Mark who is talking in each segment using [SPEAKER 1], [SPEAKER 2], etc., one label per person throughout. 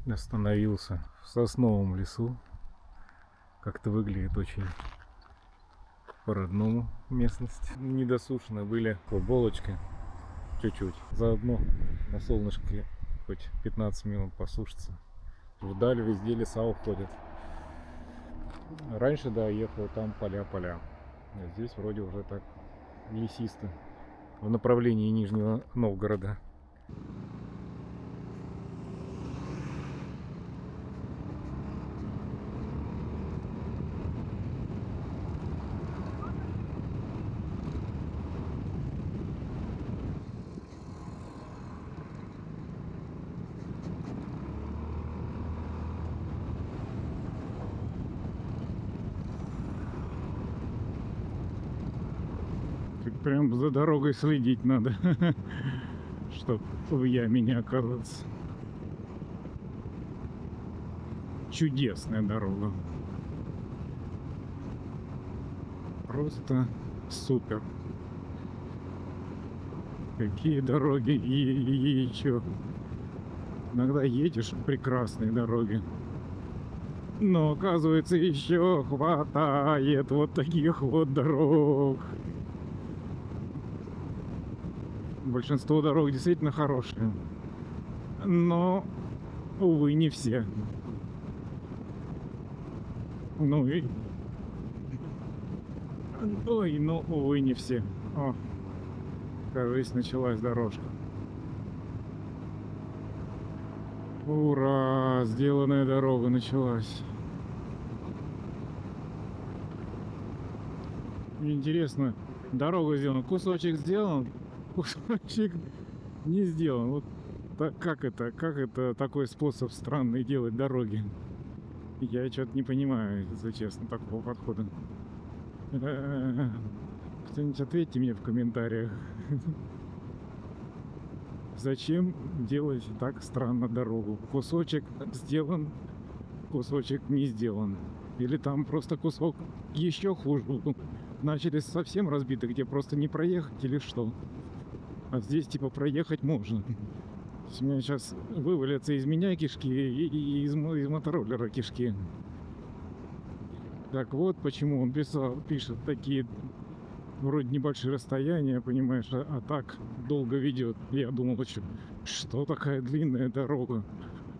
[SPEAKER 1] Остановился в сосновом лесу. Как-то выглядит очень по-родному местность. Недосушены были футболочки чуть-чуть. Заодно на солнышке хоть 15 минут посушиться. Вдаль везде леса уходят. Раньше, да, ехал там поля-поля. А здесь вроде уже так лесисто. В направлении Нижнего Новгорода. Тут прям за дорогой следить надо, чтоб в яме не оказаться. Чудесная дорога. Просто супер. Какие дороги и еще. Иногда едешь прекрасные дороги. Но оказывается еще хватает вот таких вот дорог. Большинство дорог действительно хорошие. Но, увы, не все. Ну и... Ой, ну, увы, не все. О, кажется, началась дорожка. Ура! Сделанная дорога началась. Интересно, дорога сделана, кусочек сделан, кусочек не сделан. Вот так, как это такой способ странный делать дороги? Я что-то не понимаю, если честно, такого подхода. Кто-нибудь ответьте мне в комментариях. Зачем делать так странно дорогу? Кусочек сделан, кусочек не сделан. Или там просто кусок еще хуже. Начали совсем разбито, где просто не проехать или что. А здесь типа проехать можно. У меня сейчас вывалятся из меня кишки и из мотороллера кишки. Так вот почему он пишет такие вроде небольшие расстояния, понимаешь, а так долго ведет. Я думал, что такая длинная дорога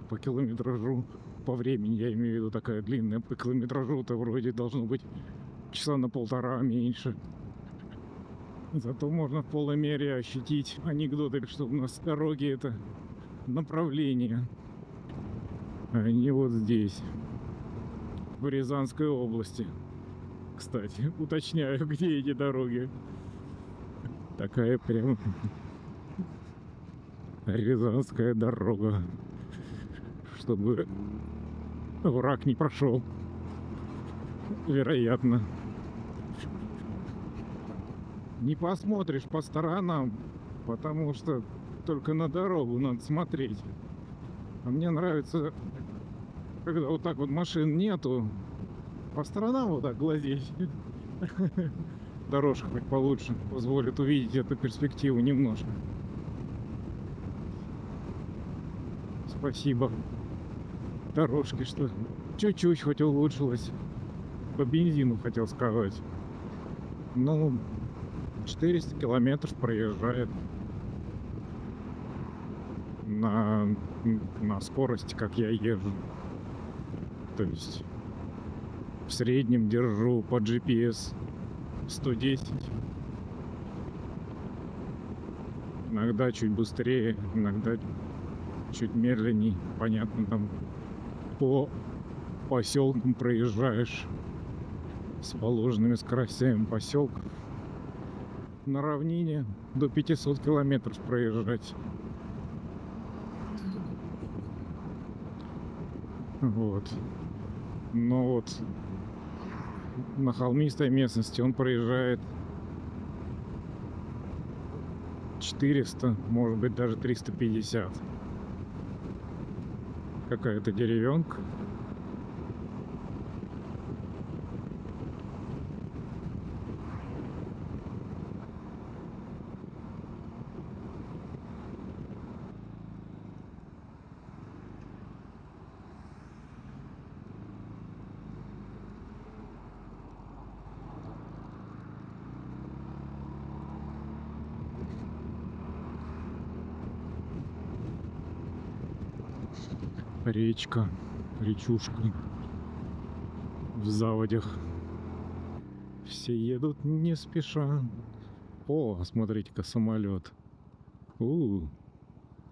[SPEAKER 1] по километражу, по времени, я имею в виду, такая длинная, по километражу-то вроде должно быть часа на полтора меньше. Зато можно в полной мере ощутить анекдоты, что у нас дороги это направление. Они вот здесь, в Рязанской области. Кстати, уточняю, где эти дороги. Такая прям Рязанская дорога. Чтобы враг не прошел. Вероятно. Не посмотришь по сторонам, потому что только на дорогу надо смотреть. А мне нравится, когда вот так вот машин нету, по сторонам вот так глазеть. Дорожка хоть получше позволит увидеть эту перспективу немножко. Спасибо дорожке, что чуть-чуть хоть улучшилось. По бензину хотел сказать. Ну, 400 километров проезжает на скорости, как я езжу. То есть в среднем держу по GPS 110. Иногда чуть быстрее, иногда чуть медленней. Понятно, там по поселкам проезжаешь с положенными скоростями поселков. На равнине до 500 километров проезжать. Вот. Но вот на холмистой местности он проезжает 400, может быть даже 350. Какая-то деревенка. Речка, речушка в заводях. Все едут не спеша. О, смотрите-ка, самолет.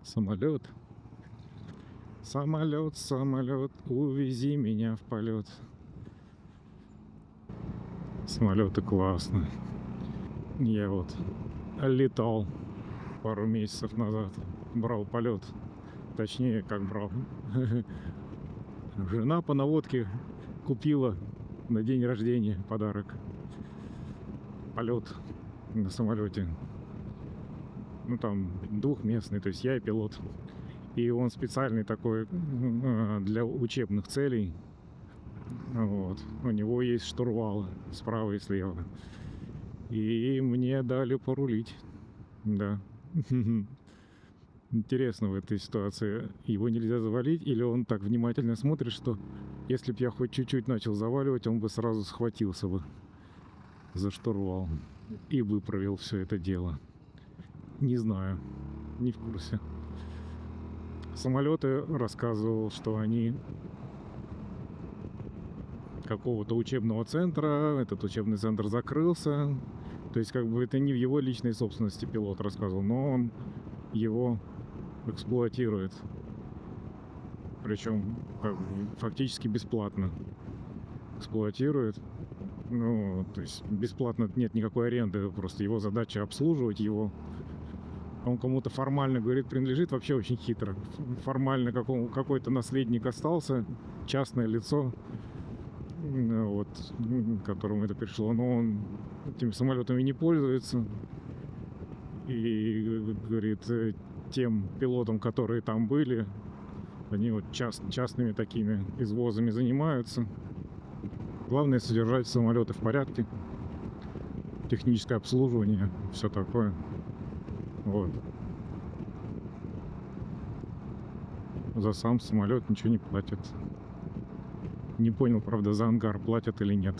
[SPEAKER 1] Самолет. Самолет, самолет, увези меня в полет. Самолеты классные. Я вот летал пару месяцев назад, брал полет. Точнее, как брал. Жена по наводке купила на день рождения подарок. Полет на самолете. Ну там двухместный, то есть я и пилот. И он специальный такой для учебных целей. Вот. У него есть штурвал справа и слева. И мне дали порулить. Да. Интересно в этой ситуации. Его нельзя завалить, или он так внимательно смотрит, что если бы я хоть чуть-чуть начал заваливать, он бы сразу схватился бы за штурвал и выправил все это дело. Не знаю. Не в курсе. Самолеты рассказывал, что они какого-то учебного центра, этот учебный центр закрылся. То есть как бы это не в его личной собственности, пилот рассказывал, но он его эксплуатирует. Причем как бы фактически бесплатно эксплуатирует. Ну, то есть бесплатно нет никакой аренды, просто его задача обслуживать его. Он кому-то формально, говорит, принадлежит, вообще очень хитро. Формально какой-то наследник остался, частное лицо, вот, которому это пришло, но он этими самолетами не пользуется. И, говорит, тем пилотам, которые там были, они вот частными такими извозами занимаются. Главное содержать самолеты в порядке, техническое обслуживание, все такое. Вот. За сам самолет ничего не платят. Не понял, правда, за ангар платят или нет.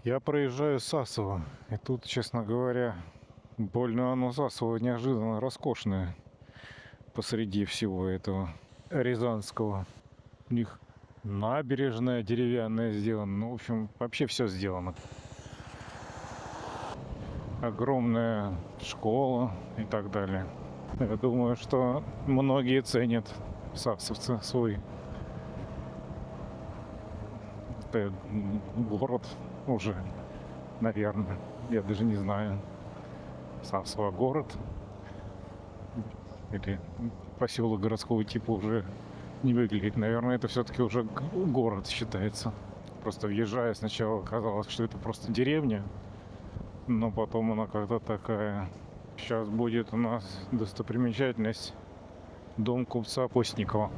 [SPEAKER 1] Я проезжаю Сасово, и тут, честно говоря, больно оно Сасово неожиданно роскошное посреди всего этого рязанского. У них набережная деревянная сделана, ну, в общем, вообще все сделано. Огромная школа и так далее. Я думаю, что многие ценят сасовцы свой город уже, наверное. Я даже не знаю. Сасово город или поселок городского типа уже не выглядит. Наверное, это все-таки уже город считается. Просто въезжая, сначала казалось, что это просто деревня, но потом она как-то такая. Сейчас будет у нас достопримечательность дом купца Постникова.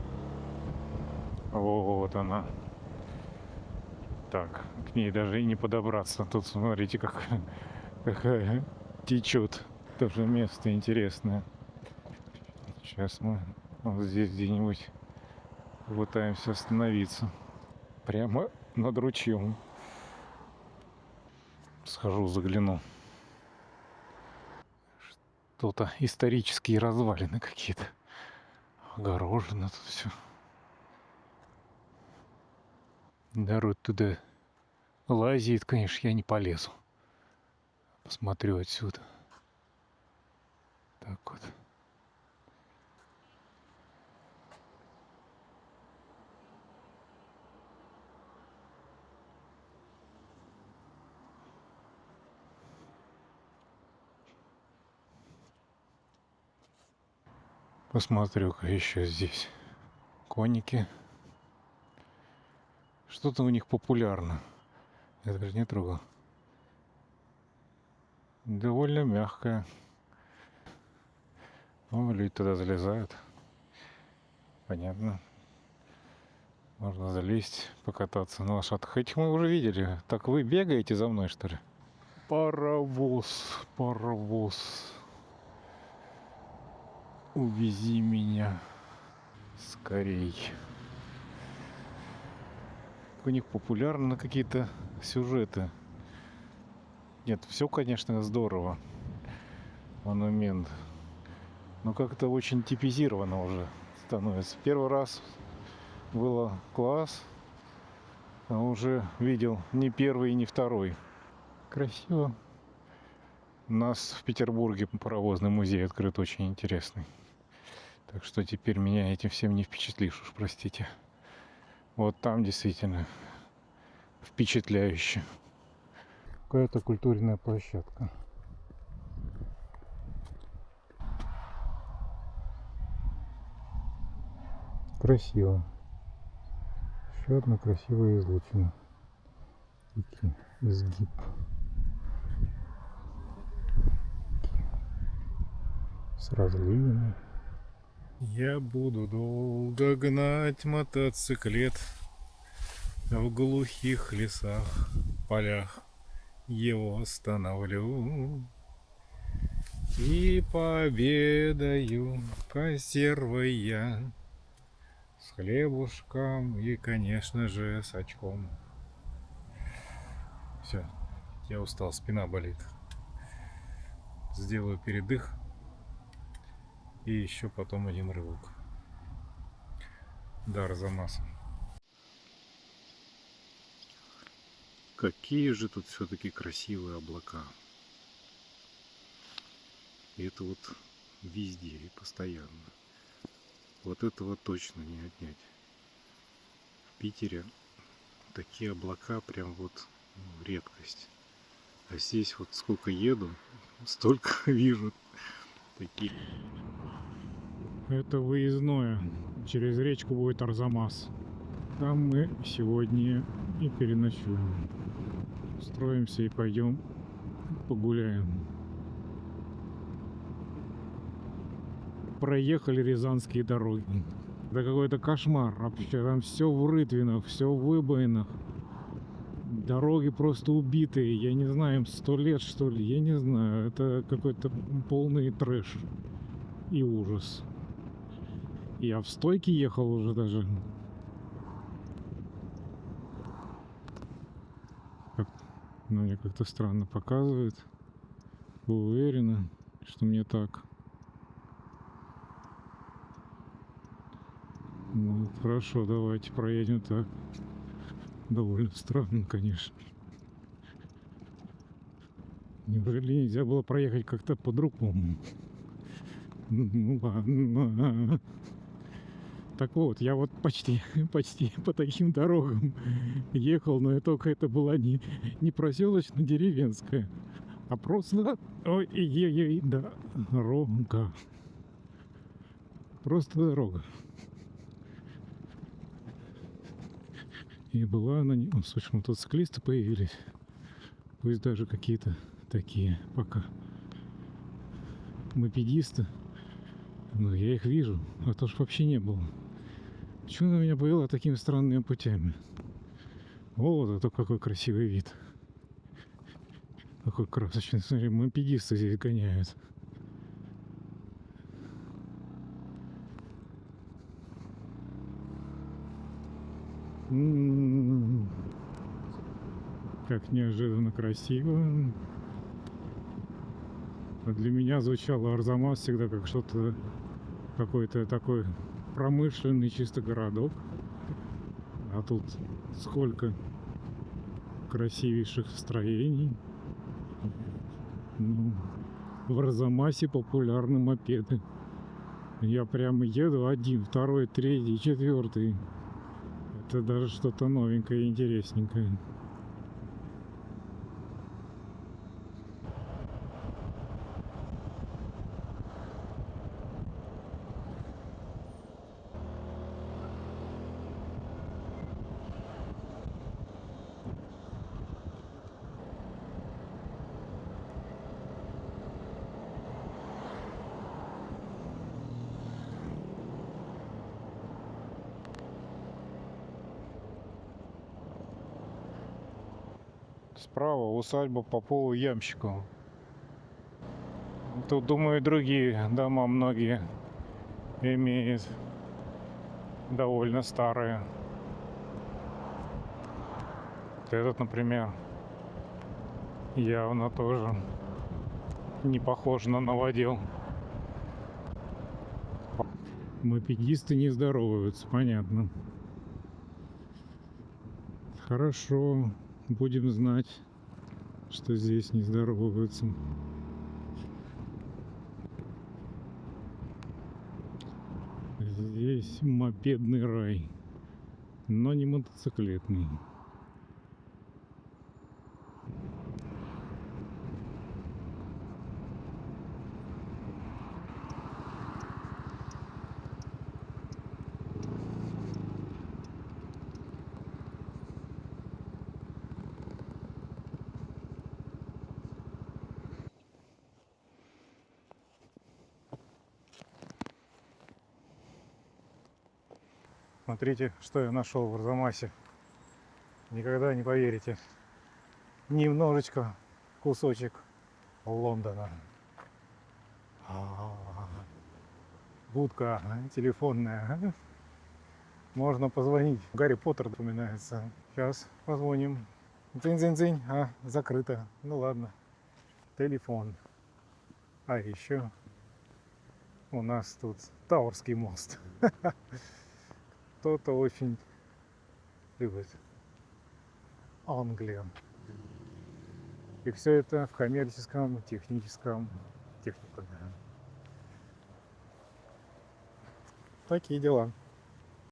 [SPEAKER 1] Вот она. Так, к ней даже и не подобраться. Тут смотрите, какая течет. Тоже место интересное. Сейчас мы вот здесь где-нибудь попытаемся остановиться. Прямо над ручьем. Схожу, загляну. Что-то исторические развалины какие-то. Огорожено тут все. Народ туда лазит, конечно, я не полезу. Посмотрю отсюда. Так вот. Посмотрю-ка еще здесь. Коники. Что-то у них популярно. Я даже не трогал. Довольно мягкая. Ну, люди туда залезают. Понятно. Можно залезть, покататься на лошадках. Этих мы уже видели. Так вы бегаете за мной, что ли? Паровоз, паровоз. Увези меня скорей. У них популярны какие-то сюжеты. Нет, все, конечно, здорово. Монумент. Но как-то очень типизировано уже становится. Первый раз было класс. А уже видел не первый и не второй. Красиво. У нас в Петербурге паровозный музей открыт, очень интересный. Так что теперь меня этим всем не впечатлишь, уж простите. Вот там действительно впечатляюще. Какая-то культурная площадка. Красиво. Еще одна красивая излучина. Такой изгиб. С разливами. Я буду долго гнать мотоциклет в глухих лесах, полях. Его остановлю и пообедаю консервой я с хлебушком и, конечно же, с очком. Все, я устал, спина болит. Сделаю передых и еще потом один рывок до Арзамаса. Какие же тут все-таки красивые облака. И это вот везде и постоянно. Вот этого точно не отнять. В Питере такие облака прям вот редкость. А здесь вот сколько еду, столько вижу таких. Это выездное. Через речку будет Арзамас. Там мы сегодня и переночуем. Строимся и пойдем погуляем. Проехали рязанские дороги. Это какой-то кошмар. Вообще там все в рытвинах, все в выбоинах. Дороги просто убитые. Я не знаю, им 100 лет что ли. Я не знаю. Это какой-то полный трэш и ужас. Я в стойке ехал уже даже. Но мне как-то странно показывает. Вы уверены, что мне так? Ну, хорошо, давайте проедем так. Довольно странно, конечно. Неужели нельзя было проехать как-то по-другому? Ну ладно. Так вот, я вот почти по таким дорогам ехал, но только это была не проселочно-деревенская, а просто ой-ой-ой, дорога. Просто дорога. И была она не... Слушай, мотоциклисты появились. Пусть даже какие-то такие пока мопедисты. Но я их вижу, а то ж вообще не было. Почему она меня повела такими странными путями? Вот это какой красивый вид. Какой красочный. Смотри, мопедисты здесь гоняют. Как неожиданно красиво. А для меня звучало Арзамас всегда как что-то, какой-то такой промышленный чисто городок. А тут сколько красивейших строений. Ну, в Арзамасе популярны мопеды. Я прямо еду один, второй, третий, четвертый. Это даже что-то новенькое и интересненькое. Справа усадьба Попова-Ямщикова. Тут, думаю, другие дома многие имеют довольно старые. Вот этот, например, явно тоже не похож на новодел. Мопедисты не здороваются, понятно. Хорошо, будем знать, что здесь не здороваются. Здесь мопедный рай, но не мотоциклетный. Смотрите, что я нашел в Арзамасе. Никогда не поверите. Немножечко кусочек Лондона. Будка телефонная. Можно позвонить. Гарри Поттер упоминается. Сейчас позвоним. Дзынь-дзынь-дзынь. Закрыто. Ну ладно. Телефон. А еще у нас тут Тауэрский мост. Кто-то очень любит Англию. И все это в коммерческом, техническом, техникуме. Такие дела.